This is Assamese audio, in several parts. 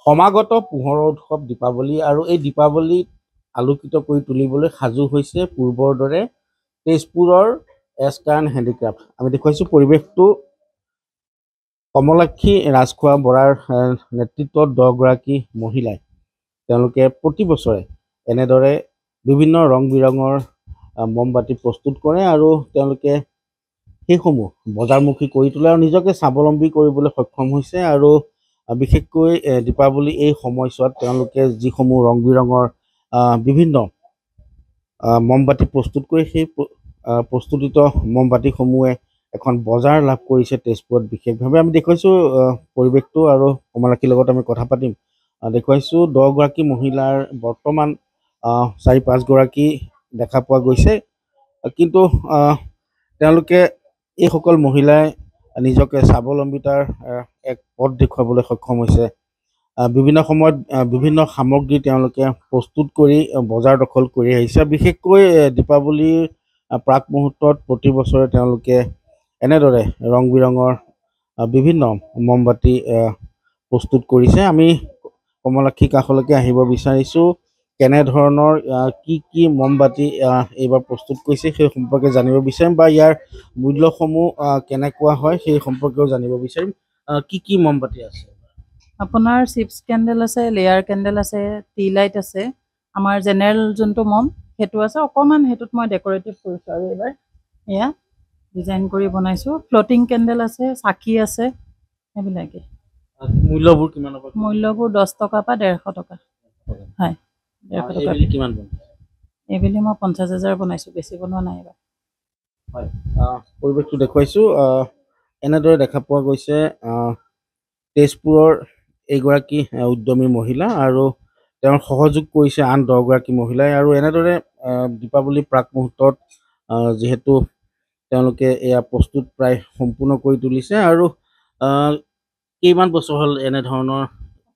সমাগত পোহৰৰ উৎসৱ দীপাৱলী আৰু এই দীপাৱলীত আলোকিত কৰি তুলিবলৈ সাজু হৈছে পূৰ্বৰ দৰে তেজপুৰৰ এছকাৰ্ণ হেণ্ডিক্ৰাফ্ট। আমি দেখুৱাইছোঁ পৰিৱেশটো কমলাক্ষী ৰাজখোৱা বৰাৰ নেতৃত্বত 10গৰাকী মহিলাই তেওঁলোকে প্ৰতি বছৰে এনেদৰে বিভিন্ন ৰং বিৰঙৰ মমবাতি প্ৰস্তুত কৰে আৰু তেওঁলোকে সেইসমূহ বজাৰমুখী কৰি তোলে আৰু নিজকে স্বাৱলম্বী কৰিবলৈ সক্ষম হৈছে। আৰু বিশেষকৈ দীপাৱলী এই সময়ছোৱাত তেওঁলোকে যিসমূহ ৰং বিৰঙৰ বিভিন্ন মমবাতি প্ৰস্তুত কৰি সেই প্ৰস্তুতিত মমবাতিসমূহে এখন বজাৰ লাভ কৰিছে তেজপুৰত বিশেষভাৱে। আমি দেখুৱাইছোঁ পৰিৱেশটো আৰু কমলাক্ষীৰ লগত আমি কথা পাতিম। দেখুৱাইছোঁ 10গৰাকী মহিলাৰ বৰ্তমান 4-5গৰাকী দেখা পোৱা গৈছে, কিন্তু তেওঁলোকে এইসকল মহিলাই নিজকে স্বাৱলম্বিতাৰ এক পথ দেখুৱাবলৈ সক্ষম হৈছে। বিভিন্ন সময়ত বিভিন্ন সামগ্ৰী তেওঁলোকে প্ৰস্তুত কৰি বজাৰ দখল কৰি আহিছে। বিশেষকৈ দীপাৱলীৰ প্ৰাক মুহূৰ্তত প্ৰতি বছৰে তেওঁলোকে এনেদৰে ৰং বিৰঙৰ বিভিন্ন মমবাতি প্ৰস্তুত কৰিছে। আমি কমলাক্ষীৰ কাষলৈকে আহিব বিচাৰিছোঁ। কেনেধৰণৰ কি মমবাতি এইবাৰ প্ৰস্তুত কৰিছে সেই সম্পৰ্কে জানিব বিচাৰিম, বা ইয়াৰ মূল্যসমূহ কেনেকুৱা হয় সেই সম্পৰ্কেও জানিব বিচাৰিম। কি মমবাতি আছে? আপোনাৰ চিপছ কেণ্ডেল আছে, লেয়াৰ কেণ্ডেল আছে, টি লাইট আছে, আমাৰ জেনেৰেল যোনটো মম সেইটো আছে। অকণমান সেইটোত মই ডেক'ৰেটিভ কৰিছোঁ আৰু এইবাৰ এয়া ডিজাইন কৰি বনাইছোঁ। ফ্ল'টিং কেণ্ডেল আছে, চাকি আছে, সেইবিলাকে। মূল্যবোৰ কিমান হ'ব? মূল্যবোৰ 10 টকাৰ পৰা 150 টকা। হয়, 150 টকা। কিমান? এইবেলি মই 50,000 বনাইছোঁ, বেছি বনোৱা নাই এইবাৰ। হয়, পৰিৱেশটো দেখুৱাইছোঁ। এনেদৰে দেখা পোৱা গৈছে তেজপুৰৰ এইগৰাকী উদ্যমী মহিলা আৰু তেওঁৰ সহযোগ কৰিছে আন 10গৰাকী মহিলাই। আৰু এনেদৰে দীপাৱলী প্ৰাক মুহূৰ্তত যিহেতু তেওঁলোকে এয়া প্ৰস্তুত প্ৰায় সম্পূৰ্ণ কৰি তুলিছে। আৰু কেইমান বছৰ হ'ল এনেধৰণৰ?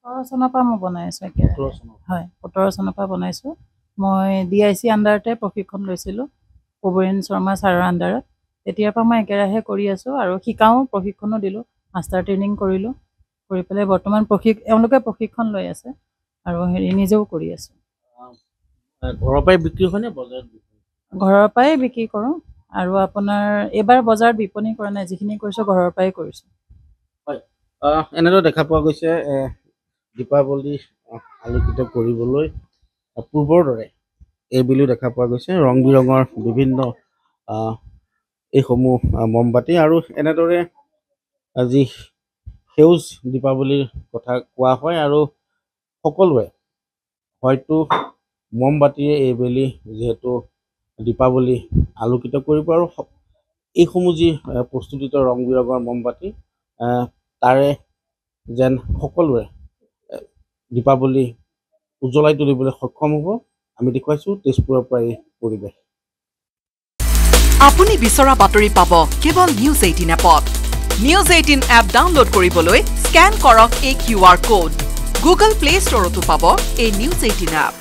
17 চনৰ পৰা মই বনাই আছোঁ একেবাৰে। হয়, 17 চনৰ পৰা বনাইছোঁ। মই DIC আণ্ডাৰতে প্ৰশিক্ষণ লৈছিলোঁ, প্ৰবীণ শৰ্মা ছাৰৰ আণ্ডাৰত। তেতিয়াৰ পৰা মই একেৰাহে কৰি আছোঁ আৰু শিকাওঁ, প্ৰশিক্ষণো দিলোঁ, মাষ্টাৰ ট্ৰেইনিং কৰিলোঁ। কৰি পেলাই বৰ্তমান এওঁলোকে প্ৰশিক্ষণ লৈ আছে আৰু নিজেও কৰি আছোঁ। ঘৰৰ পৰাই বিক্ৰী হয়নে বজাৰত? ঘৰৰ পৰাই বিক্ৰী কৰোঁ। আৰু আপোনাৰ এইবাৰ বজাৰত বিপণী কৰা নাই, যিখিনি কৰিছোঁ ঘৰৰ পৰাই কৰিছোঁ। হয়, এনেদৰে দেখা পোৱা গৈছে দীপাৱলী আলোকিত কৰিবলৈ পূৰ্বৰ দৰে এইবেলিও দেখা পোৱা গৈছে ৰং বিৰঙৰ বিভিন্ন এইসমূহ মমবাতি। আৰু এনেদৰে যি সেউজ দীপাৱলীৰ কথা কোৱা হয় আৰু সকলোৱে হয়তো মমবাতিৰে এইবেলি যিহেতু দীপাৱলী আলোকিত কৰিব আৰু এইসমূহ যি প্ৰস্তুতিত ৰং বিৰঙৰ মমবাতি তাৰে যেন সকলোৱে দীপাৱলী উজ্বলাই তুলিবলৈ সক্ষম হ'ব। আমি দেখুৱাইছোঁ তেজপুৰৰ পৰা এই পৰিৱেশ। আপুনি বিচৰা বাতৰি পাব কেৱল নিউজ 18 এপত। নিউজ 18 এপ ডাউনলোড কৰিবলৈ স্কেন কৰক এই QR কোড। গুগল প্লে ষ্টৰতো পাব এই নিউজ 18 এপ।